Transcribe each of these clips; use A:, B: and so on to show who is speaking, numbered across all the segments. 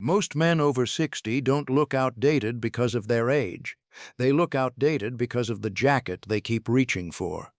A: Most men over 60 don't look outdated because of their age. They look outdated because of the jacket they keep reaching for.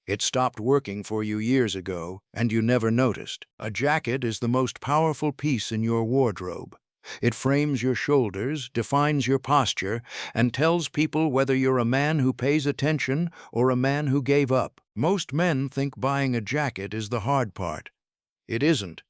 A: It stopped working for you years ago, and you never noticed. A jacket is the most powerful piece in your wardrobe. It frames your shoulders, defines your posture, and tells people whether you're a man who pays attention or a man who gave up. Most men think buying a jacket is the hard part. It isn't.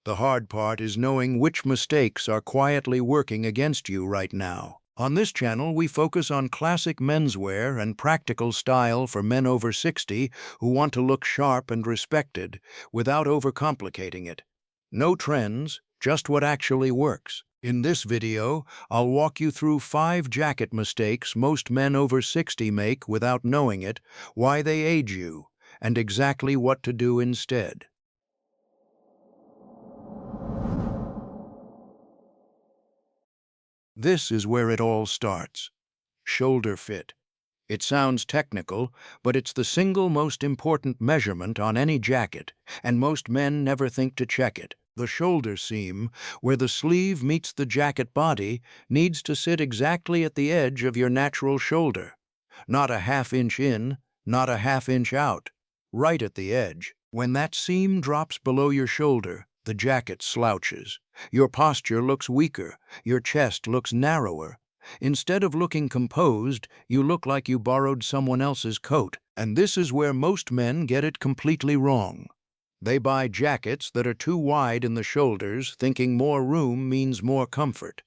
A: The hard part is knowing which mistakes are quietly working against you right now. On this channel, we focus on classic menswear and practical style for men over 60 who want to look sharp and respected without overcomplicating it. No trends, just what actually works. In this video, I'll walk you through 5 jacket mistakes most men over 60 make without knowing it, why they age you, and exactly what to do instead. This is where it all starts. Shoulder fit. It sounds technical, but it's the single most important measurement on any jacket, and most men never think to check it. The shoulder seam, where the sleeve meets the jacket body, needs to sit exactly at the edge of your natural shoulder. Not a half-inch in, not a half-inch out. Right at the edge. When that seam drops below your shoulder, the jacket slouches. Your posture looks weaker, your chest looks narrower. Instead of looking composed, you look like you borrowed someone else's coat. And this is where most men get it completely wrong. They buy jackets that are too wide in the shoulders, thinking more room means more comfort.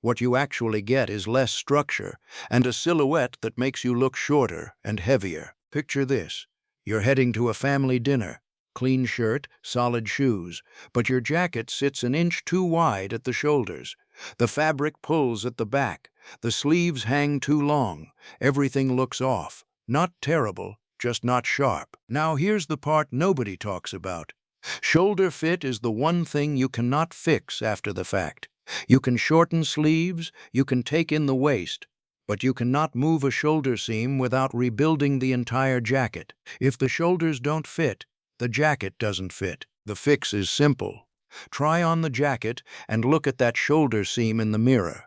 A: What you actually get is less structure and a silhouette that makes you look shorter and heavier. Picture this. You're heading to a family dinner. Clean shirt, solid shoes, but your jacket sits an inch too wide at the shoulders. The fabric pulls at the back. The sleeves hang too long. Everything looks off. Not terrible, just not sharp. Now here's the part nobody talks about. Shoulder fit is the one thing you cannot fix after the fact. You can shorten sleeves, you can take in the waist, but you cannot move a shoulder seam without rebuilding the entire jacket. If the shoulders don't fit, the jacket doesn't fit. The fix is simple. Try on the jacket and look at that shoulder seam in the mirror.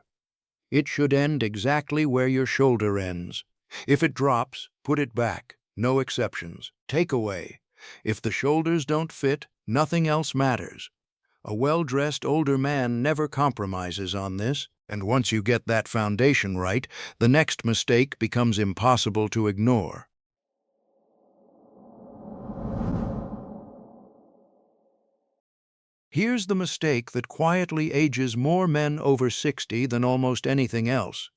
A: It should end exactly where your shoulder ends. If it drops, put it back. No exceptions. Takeaway. If the shoulders don't fit, nothing else matters. A well-dressed older man never compromises on this, and once you get that foundation right, the next mistake becomes impossible to ignore. Here's the mistake that quietly ages more men over 60 than almost anything else.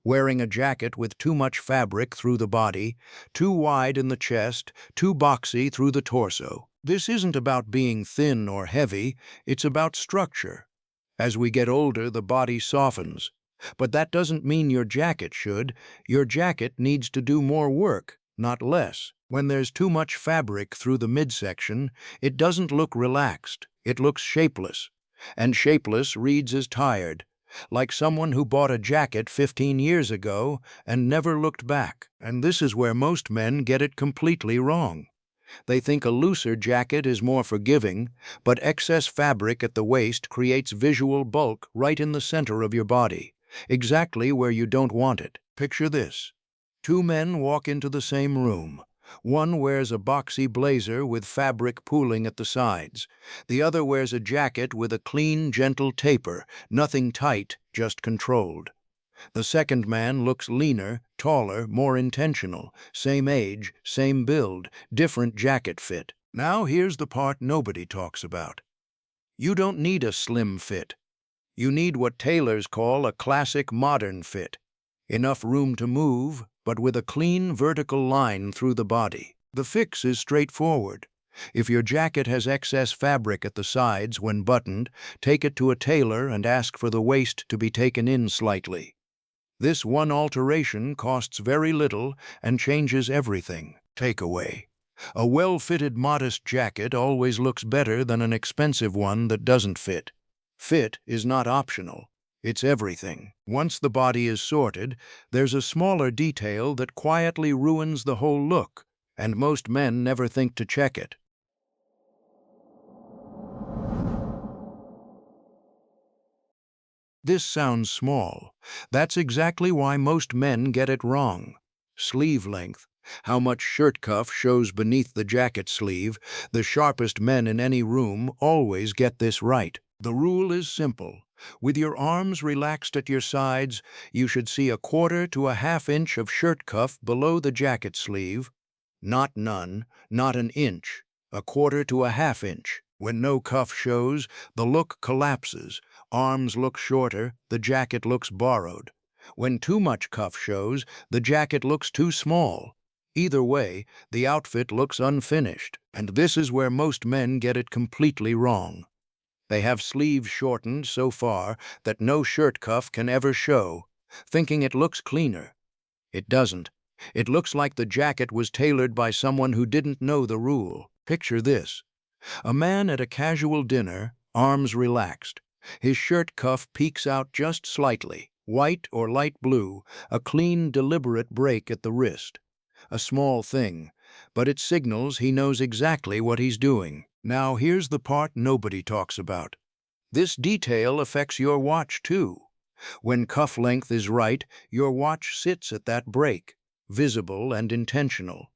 A: Wearing a jacket with too much fabric through the body, too wide in the chest, too boxy through the torso. This isn't about being thin or heavy, it's about structure. As we get older, the body softens. But that doesn't mean your jacket should. Your jacket needs to do more work, not less. When there's too much fabric through the midsection, it doesn't look relaxed. It looks shapeless. And shapeless reads as tired, like someone who bought a jacket 15 years ago and never looked back. And this is where most men get it completely wrong. They think a looser jacket is more forgiving, but excess fabric at the waist creates visual bulk right in the center of your body, exactly where you don't want it. Picture this. 2 men walk into the same room. One wears a boxy blazer with fabric pooling at the sides. The other wears a jacket with a clean, gentle taper, nothing tight, just controlled. The second man looks leaner, taller, more intentional. Same age, same build, different jacket fit. Now here's the part nobody talks about. You don't need a slim fit. You need what tailors call a classic modern fit. Enough room to move, but with a clean vertical line through the body. The fix is straightforward. If your jacket has excess fabric at the sides when buttoned, take it to a tailor and ask for the waist to be taken in slightly. This one alteration costs very little and changes everything. Takeaway. A well-fitted modest jacket always looks better than an expensive one that doesn't fit. Fit is not optional. It's everything. Once the body is sorted, there's a smaller detail that quietly ruins the whole look, and most men never think to check it. This sounds small. That's exactly why most men get it wrong. Sleeve length. How much shirt cuff shows beneath the jacket sleeve. The sharpest men in any room always get this right. The rule is simple. With your arms relaxed at your sides, you should see a quarter to a half-inch of shirt cuff below the jacket sleeve. Not none, not an inch. A quarter to a half-inch. When no cuff shows, the look collapses. Arms look shorter, the jacket looks borrowed. When too much cuff shows, the jacket looks too small. Either way, the outfit looks unfinished, and this is where most men get it completely wrong. They have sleeves shortened so far that no shirt cuff can ever show, thinking it looks cleaner. It doesn't. It looks like the jacket was tailored by someone who didn't know the rule. Picture this. A man at a casual dinner, arms relaxed. His shirt cuff peeks out just slightly, white or light blue, a clean, deliberate break at the wrist. A small thing, but it signals he knows exactly what he's doing. Now here's the part nobody talks about. This detail affects your watch too. When cuff length is right, your watch sits at that break, visible and intentional.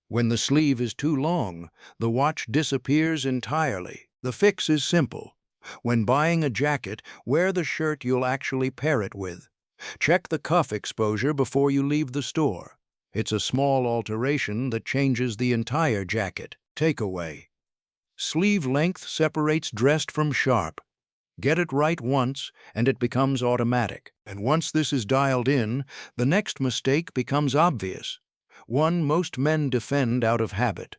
A: When the sleeve is too long, the watch disappears entirely. The fix is simple. When buying a jacket, wear the shirt you'll actually pair it with. Check the cuff exposure before you leave the store. It's a small alteration that changes the entire jacket. Takeaway. Sleeve length separates dressed from sharp. Get it right once, and it becomes automatic. And once this is dialed in, the next mistake becomes obvious. One most men defend out of habit.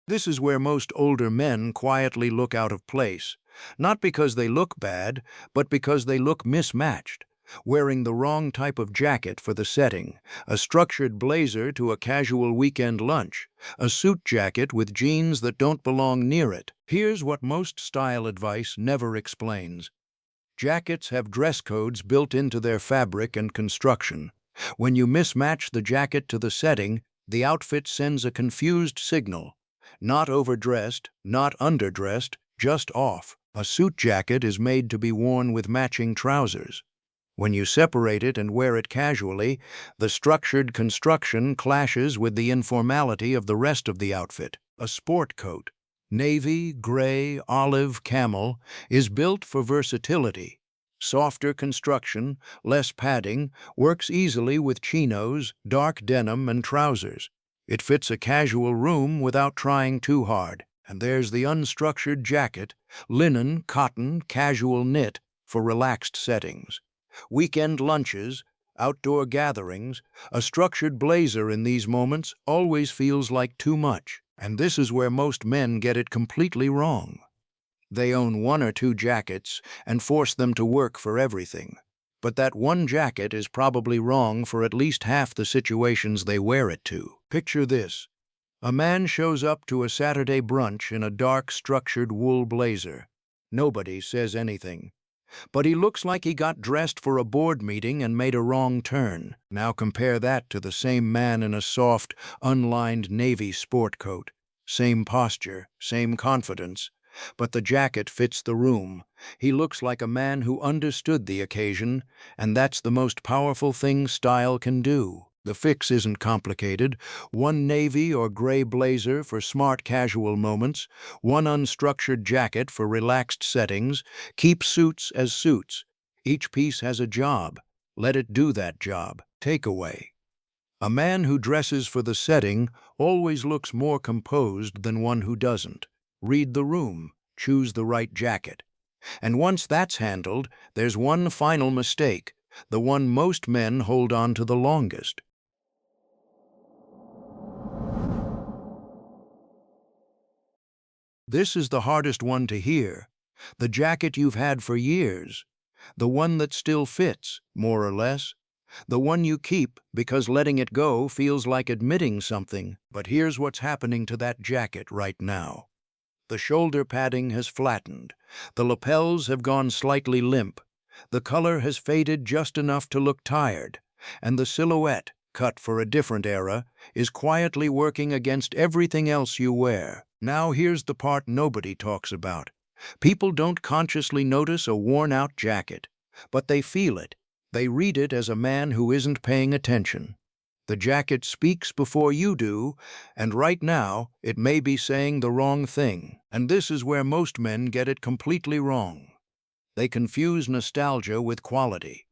A: This is where most older men quietly look out of place, not because they look bad, but because they look mismatched. Wearing the wrong type of jacket for the setting, a structured blazer to a casual weekend lunch, a suit jacket with jeans that don't belong near it. Here's what most style advice never explains. Jackets have dress codes built into their fabric and construction. When you mismatch the jacket to the setting, the outfit sends a confused signal. Not overdressed, not underdressed, just off. A suit jacket is made to be worn with matching trousers. When you separate it and wear it casually, the structured construction clashes with the informality of the rest of the outfit. A sport coat, navy, gray, olive, camel, is built for versatility. Softer construction, less padding, works easily with chinos, dark denim, and trousers. It fits a casual room without trying too hard. And there's the unstructured jacket, linen, cotton, casual knit, for relaxed settings. Weekend lunches, outdoor gatherings, a structured blazer in these moments always feels like too much. And this is where most men get it completely wrong. They own one or two jackets and force them to work for everything. But that one jacket is probably wrong for at least half the situations they wear it to. Picture this. A man shows up to a Saturday brunch in a dark, structured wool blazer. Nobody says anything. But he looks like he got dressed for a board meeting and made a wrong turn. Now compare that to the same man in a soft, unlined navy sport coat. Same posture, same confidence. But the jacket fits the room. He looks like a man who understood the occasion, and that's the most powerful thing style can do. The fix isn't complicated. One navy or gray blazer for smart casual moments, one unstructured jacket for relaxed settings. Keep suits as suits. Each piece has a job. Let it do that job. Takeaway. A man who dresses for the setting always looks more composed than one who doesn't. Read the room. Choose the right jacket. And once that's handled, there's one final mistake, the one most men hold on to the longest. This is the hardest one to hear. The jacket you've had for years. The one that still fits, more or less. The one you keep because letting it go feels like admitting something. But here's what's happening to that jacket right now. The shoulder padding has flattened. The lapels have gone slightly limp. The color has faded just enough to look tired. And the silhouette, cut for a different era, is quietly working against everything else you wear. Now here's the part nobody talks about. People don't consciously notice a worn-out jacket, but they feel it. They read it as a man who isn't paying attention. The jacket speaks before you do, and right now it may be saying the wrong thing. And this is where most men get it completely wrong. They confuse nostalgia with quality.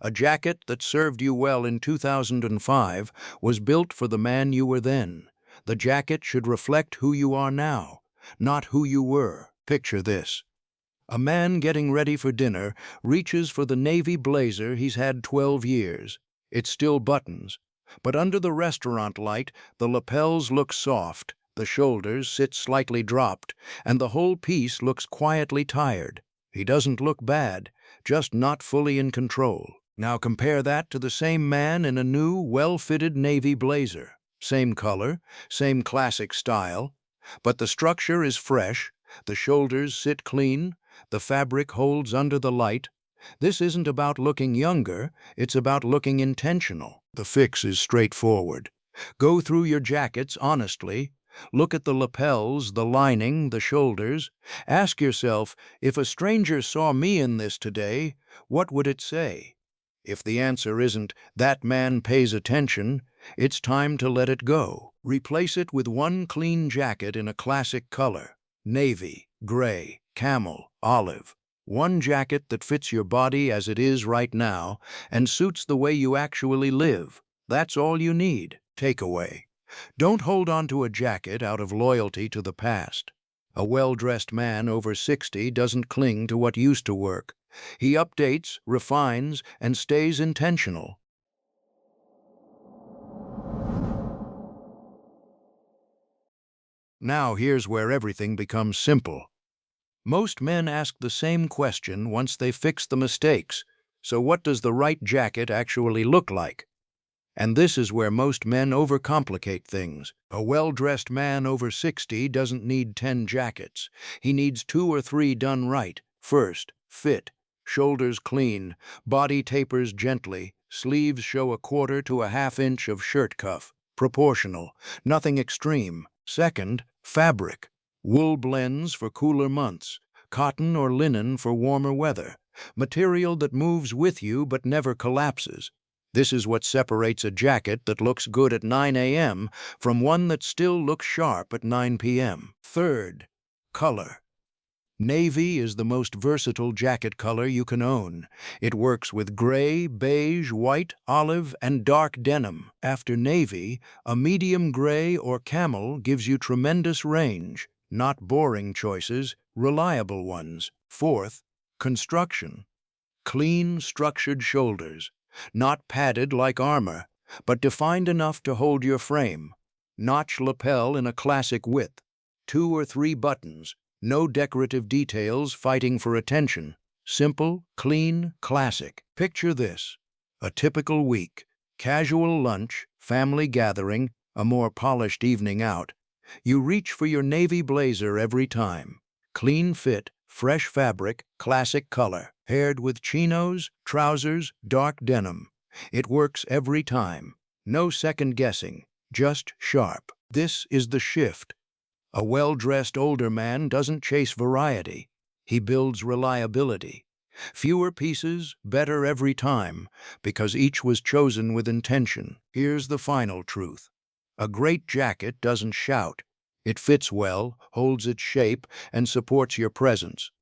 A: A jacket that served you well in 2005 was built for the man you were then. The jacket should reflect who you are now, not who you were. Picture this. A man getting ready for dinner reaches for the navy blazer he's had 12 years. It still buttons, but under the restaurant light, the lapels look soft, the shoulders sit slightly dropped, and the whole piece looks quietly tired. He doesn't look bad, just not fully in control. Now compare that to the same man in a new, well-fitted navy blazer. Same color, same classic style, but the structure is fresh, the shoulders sit clean, the fabric holds under the light. This isn't about looking younger, it's about looking intentional. The fix is straightforward. Go through your jackets honestly. Look at the lapels, the lining, the shoulders. Ask yourself, if a stranger saw me in this today, what would it say? If the answer isn't, "That man pays attention," it's time to let it go. Replace it with one clean jacket in a classic color: navy, gray, camel, olive. One jacket that fits your body as it is right now and suits the way you actually live. That's all you need. Takeaway: don't hold on to a jacket out of loyalty to the past. A well-dressed man over 60 doesn't cling to what used to work. He updates, refines, and stays intentional. Now here's where everything becomes simple. Most men ask the same question once they fix the mistakes. So what does the right jacket actually look like? And this is where most men overcomplicate things. A well-dressed man over 60 doesn't need 10 jackets. He needs 2 or 3 done right. First, fit. Shoulders clean, body tapers gently, sleeves show a 1/4 to a 1/2 inch of shirt cuff. Proportional, nothing extreme. Second, fabric. Wool blends for cooler months, cotton or linen for warmer weather. Material that moves with you but never collapses. This is what separates a jacket that looks good at 9 a.m. from one that still looks sharp at 9 p.m. Third, color. Navy is the most versatile jacket color you can own. It works with gray, beige, white, olive, and dark denim. After navy, a medium gray or camel gives you tremendous range. Not boring choices, reliable ones. Fourth, construction. Clean, structured shoulders. Not padded like armor, but defined enough to hold your frame. Notch lapel in a classic width. 2 or 3 buttons. No decorative details fighting for attention. Simple, clean, classic. Picture this: a typical week. Casual lunch, family gathering, a more polished evening out. You reach for your navy blazer every time. Clean fit, fresh fabric, classic color. Paired with chinos, trousers, dark denim. It works every time. No second guessing, just sharp. This is the shift. A well-dressed older man doesn't chase variety. He builds reliability. Fewer pieces, better every time, because each was chosen with intention. Here's the final truth. A great jacket doesn't shout. It fits well, holds its shape, and supports your presence.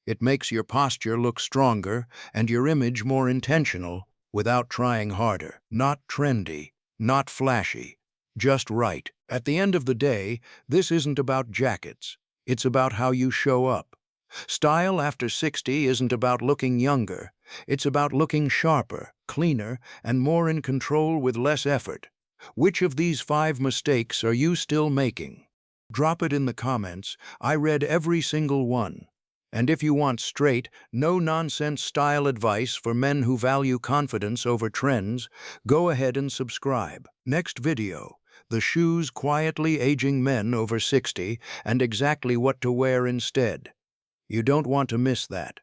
A: It makes your posture look stronger and your image more intentional without trying harder. Not trendy, not flashy, just right. At the end of the day, this isn't about jackets. It's about how you show up. Style after 60 isn't about looking younger. It's about looking sharper, cleaner, and more in control with less effort. Which of these 5 mistakes are you still making? Drop it in the comments. I read every single one. And if you want straight, no-nonsense style advice for men who value confidence over trends, go ahead and subscribe. Next video: the shoes quietly aging men over 60 and exactly what to wear instead. You don't want to miss that.